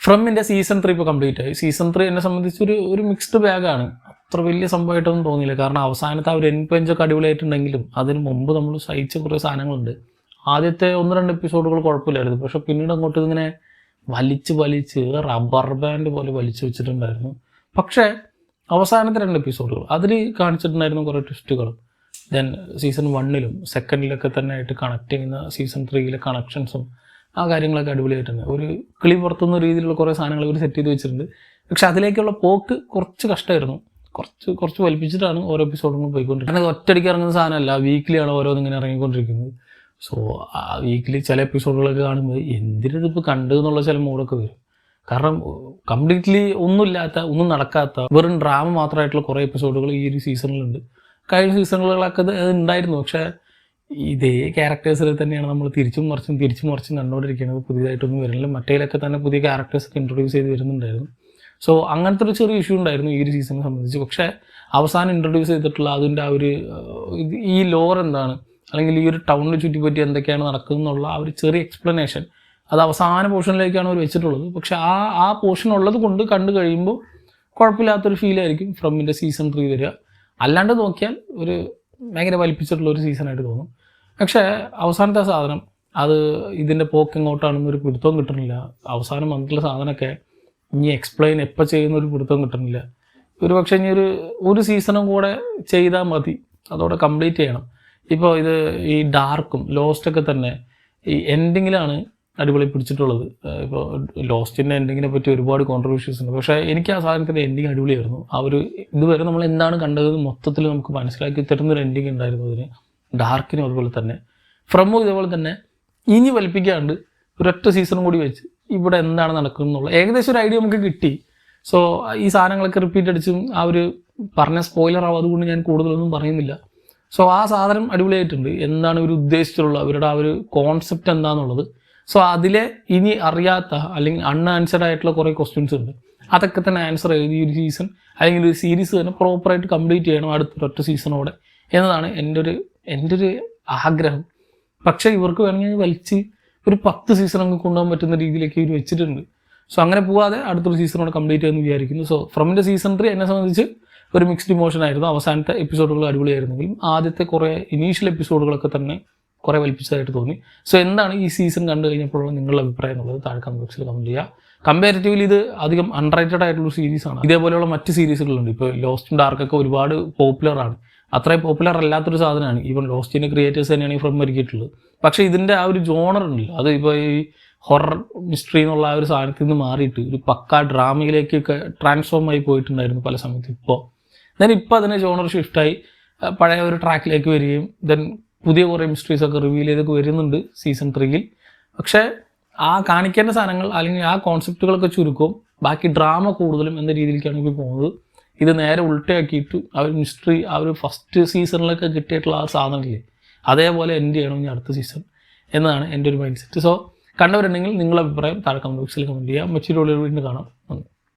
ഫ്രമിൻ്റെ season 3 ഇപ്പോൾ complete ആയി. Season 3 എന്നെ സംബന്ധിച്ച് ഒരു മിക്സ്ഡ് ബാഗാണ്. അത്ര വലിയ സംഭവമായിട്ടൊന്നും തോന്നിയില്ല. കാരണം അവസാനത്തെ ആ ഒരു എൻ പെഞ്ചൊക്കെ അടിപൊളിയായിട്ടുണ്ടെങ്കിലും അതിന് മുമ്പ് നമ്മൾ സഹിച്ച കുറേ സാധനങ്ങളുണ്ട്. ആദ്യത്തെ 1-2 എപ്പിസോഡുകൾ കുഴപ്പമില്ലായിരുന്നു. പക്ഷെ പിന്നീട് അങ്ങോട്ട് ഇങ്ങനെ വലിച്ച് റബ്ബർ ബാൻഡ് പോലെ വലിച്ചു വെച്ചിട്ടുണ്ടായിരുന്നു. പക്ഷേ അവസാനത്തെ 2 എപ്പിസോഡുകൾ അതിൽ കാണിച്ചിട്ടുണ്ടായിരുന്നു കുറേ ട്വിസ്റ്റുകളും. ദെൻ സീസൺ 1-ലും 2-ലൊക്കെ തന്നെ ആയിട്ട് കണക്ട് ചെയ്യുന്ന സീസൺ 3-ലെ കണക്ഷൻസും ആ കാര്യങ്ങളൊക്കെ അടിപൊളിയായിട്ടുണ്ട്. ഒരു കിളി പുറത്തുന്ന രീതിയിലുള്ള കുറേ സാധനങ്ങൾ ഇവർ സെറ്റ് ചെയ്ത് വെച്ചിട്ടുണ്ട്. പക്ഷെ അതിലേക്കുള്ള പോക്ക് കുറച്ച് കഷ്ടമായിരുന്നു. കുറച്ച് വലിപ്പിച്ചിട്ടാണ് ഓരോ എപ്പിസോഡുകളും പോയിക്കൊണ്ടിരിക്കുന്നത്. ഒറ്റയടിക്ക് ഇറങ്ങുന്ന സാധനമല്ല, വീക്കിലിയാണ് ഓരോന്നിങ്ങനെ ഇറങ്ങിക്കൊണ്ടിരിക്കുന്നത്. സോ ആ വീക്കിലി ചില എപ്പിസോഡുകളൊക്കെ കാണുമ്പോൾ എന്തിനിതിപ്പോൾ കണ്ടു എന്നുള്ള ചില മൂഡൊക്കെ വരും. കാരണം കംപ്ലീറ്റ്ലി ഒന്നും നടക്കാത്ത വെറും ഡ്രാമ മാത്രമായിട്ടുള്ള കുറേ എപ്പിസോഡുകൾ ഈ ഒരു സീസണിലുണ്ട്. കഴിഞ്ഞ സീസണുകളൊക്കെ അത് ഉണ്ടായിരുന്നു. പക്ഷേ ഇതേ ക്യാരക്ടേഴ്സിൽ തന്നെയാണ് നമ്മൾ തിരിച്ചും മറിച്ചും കണ്ടുകൊണ്ടിരിക്കുന്നത്. പുതിയതായിട്ടൊന്നും വരുന്നില്ല. മറ്റേലൊക്കെ തന്നെ പുതിയ ക്യാരക്ടേഴ്സൊക്കെ ഇൻട്രൊഡ്യൂസ് ചെയ്ത് വരുന്നുണ്ടായിരുന്നു. സോ അങ്ങനത്തെ ഒരു ചെറിയ ഇഷ്യൂ ഉണ്ടായിരുന്നു ഈ ഒരു സീസണെ സംബന്ധിച്ച്. പക്ഷേ അവസാനം ഇൻട്രൊഡ്യൂസ് ചെയ്തിട്ടുള്ള അതിൻ്റെ ആ ഒരു ഈ ലോർ എന്താണ്, അല്ലെങ്കിൽ ഈ ഒരു ടൗണിനെ ചുറ്റിപ്പറ്റി എന്തൊക്കെയാണ് നടക്കുന്നതെന്നുള്ള ആ ഒരു ചെറിയ എക്സ്പ്ലനേഷൻ അത് അവസാന പോർഷനിലേക്കാണ് അവർ വെച്ചിട്ടുള്ളത്. പക്ഷേ ആ പോർഷൻ ഉള്ളത് കൊണ്ട് കണ്ടു കഴിയുമ്പോൾ കുഴപ്പമില്ലാത്തൊരു ഫീലായിരിക്കും ഫ്രമിൻ്റെ സീസൺ 3 വരിക. അല്ലാണ്ട് നോക്കിയാൽ ഒരു ഭയങ്കര വലിപ്പിച്ചിട്ടുള്ള ഒരു സീസണായിട്ട് തോന്നും. പക്ഷേ അവസാനത്തെ സാധനം അത് ഇതിൻ്റെ പോക്ക് എങ്ങോട്ടാണെന്നൊരു പിടുത്തവും കിട്ടുന്നില്ല. അവസാനം വന്നിട്ടുള്ള സാധനമൊക്കെ ഇനി എക്സ്പ്ലെയിൻ എപ്പോൾ ചെയ്യുന്നൊരു പിടുത്തവും കിട്ടുന്നില്ല. ഒരു പക്ഷേ ഇനി ഒരു സീസണും കൂടെ ചെയ്താൽ മതി, അതോടെ കംപ്ലീറ്റ് ചെയ്യണം. ഇപ്പോൾ ഇത് ഈ ഡാർക്കും ലോസ്റ്റൊക്കെ തന്നെ ഈ എൻഡിങ്ങിലാണ് അടിപൊളി പിടിച്ചിട്ടുള്ളത്. ഇപ്പോൾ ലോസ്റ്റിൻ്റെ എൻഡിങ്ങിനെ പറ്റി ഒരുപാട് കോൺട്രവേഴ്സീസ് ഉണ്ട്. പക്ഷേ എനിക്ക് ആ സാധനത്തിൻ്റെ എൻഡിങ് അടിപൊളിയായിരുന്നു. ആ ഒരു ഇതുവരെ നമ്മൾ എന്താണ് കണ്ടത് മൊത്തത്തിൽ നമുക്ക് മനസ്സിലാക്കി തരുന്നൊരു എൻഡിങ് ഉണ്ടായിരുന്നു അതിന്. ഡാർക്കിനും അതുപോലെ തന്നെ ഫ്രമും ഇതേപോലെ തന്നെ ഇനി വലിപ്പിക്കാണ്ട് ഒരൊറ്റ സീസണും കൂടി വെച്ച് ഇവിടെ എന്താണ് നടക്കുന്നതെന്നുള്ള ഏകദേശം ഒരു ഐഡിയ നമുക്ക് കിട്ടി. സോ ഈ സാധനങ്ങളൊക്കെ റിപ്പീറ്റ് അടിച്ചും ആ ഒരു പറഞ്ഞ സ്പോയിലർ ആവും, അതുകൊണ്ട് ഞാൻ കൂടുതലൊന്നും പറയുന്നില്ല. സോ ആ സാധനം അടിപൊളിയായിട്ടുണ്ട്. എന്താണ് ഇവർ ഉദ്ദേശിച്ചിട്ടുള്ള അവരുടെ ആ ഒരു കോൺസെപ്റ്റ് എന്താണെന്നുള്ളത്. സോ അതിലെ ഇനി അറിയാത്ത അല്ലെങ്കിൽ അൺആൻസർഡ് ആയിട്ടുള്ള കുറേ ക്വസ്റ്റ്യൻസ് ഉണ്ട്. അതൊക്കെ തന്നെ ആൻസർ ചെയ്ത് ഈ ഒരു സീസൺ അല്ലെങ്കിൽ ഒരു സീരീസ് തന്നെ പ്രോപ്പറായിട്ട് കംപ്ലീറ്റ് ചെയ്യണം അടുത്തൊരൊറ്റ സീസണോടെ എന്നതാണ് എൻ്റെ ഒരു ആഗ്രഹം. പക്ഷേ ഇവർക്ക് വേണമെങ്കിൽ വലിച്ച് ഒരു 10 സീസൺ അങ്ങ് കൊണ്ടുപോകാൻ പറ്റുന്ന രീതിയിലേക്ക് ഇവർ വെച്ചിട്ടുണ്ട്. സോ അങ്ങനെ പോകാതെ അടുത്തൊരു സീസണോടെ കംപ്ലീറ്റ് ചെയ്യുമെന്ന് വിചാരിക്കുന്നു. സോ ഫ്രമിൻ്റെ സീസൺ 3 എന്നെ സംബന്ധിച്ച് ഒരു മിക്സ്ഡ് ഇമോഷൻ ആയിരുന്നു. അവസാനത്തെ എപ്പിസോഡുകൾ അടിപൊളിയായിരുന്നെങ്കിലും ആദ്യത്തെ കുറേ ഇനീഷ്യൽ എപ്പിസോഡുകളൊക്കെ തന്നെ കുറേ വലിപ്പിച്ചതായിട്ട് തോന്നി. സോ എന്താണ് ഈ സീസൺ കണ്ടു കഴിഞ്ഞപ്പോഴുള്ള നിങ്ങളുടെ അഭിപ്രായം എന്നുള്ളത് താഴെ കമന്റ് ബോക്സിൽ കമൻറ്റ് ചെയ്യുക. കമ്പാരിറ്റീവ്ലി ഇത് അധികം അൺറേറ്റഡ് ആയിട്ടുള്ള സീരീസാണ്. ഇതേപോലെയുള്ള മറ്റ് സീരീസുകളുണ്ട്. ഇപ്പോൾ ലോസ്റ്റും ഡാർക്കൊക്കെ ഒരുപാട് പോപ്പുലറാണ്. അത്രയും പോപ്പുലർ അല്ലാത്തൊരു സാധനമാണ്. ഈവൻ ലോസ്റ്റിൻ്റെ ക്രിയേറ്റേഴ്സ് തന്നെയാണ് ഈ ഫ്രം ഒരുക്കിയിട്ടുള്ളത്. പക്ഷേ ഇതിൻ്റെ ആ ഒരു ജോണർ ഉണ്ടല്ലോ, അത് ഇപ്പോൾ ഈ ഹൊറർ മിസ്റ്ററി എന്നുള്ള ആ ഒരു സാധനത്തിൽ നിന്ന് മാറിയിട്ട് ഒരു പക്കാ ഡ്രാമയിലേക്കൊക്കെ ട്രാൻസ്ഫോം ആയി പോയിട്ടുണ്ടായിരുന്നു പല സമയത്ത്. ഇപ്പോൾ അതിനെ ജോണർ ഷിഫ്റ്റായി പഴയ ഒരു ട്രാക്കിലേക്ക് വരികയും ദെൻ പുതിയ കുറേ മിസ്റ്ററീസൊക്കെ റിവീൽ ചെയ്തൊക്കെ വരുന്നുണ്ട് സീസൺ 3-ൽ. പക്ഷേ ആ കാണിക്കേണ്ട സാധനങ്ങൾ അല്ലെങ്കിൽ ആ കോൺസെപ്റ്റുകളൊക്കെ ചുരുക്കവും ബാക്കി ഡ്രാമ കൂടുതലും എന്ന രീതിയിലേക്കാണ് ഇപ്പോൾ പോകുന്നത്. ഇത് നേരെ ഉൾട്ടയാക്കിയിട്ട് ആ ഒരു മിസ്റ്ററി ആ ഒരു ഫസ്റ്റ് സീസണിലൊക്കെ കിട്ടിയിട്ടുള്ള ആ സാധനമില്ലേ അതേപോലെ എൻഡ് ചെയ്യണം ഇനി അടുത്ത സീസൺ എന്നതാണ് എൻ്റെ ഒരു മൈൻഡ് സെറ്റ്. സോ കണ്ടവരുണ്ടെങ്കിൽ നിങ്ങളുടെ അഭിപ്രായം താഴെ കമന്റ് ബോക്സിൽ കമൻറ്റ് ചെയ്യാം. മറ്റൊരു വീണ്ടും കാണാം.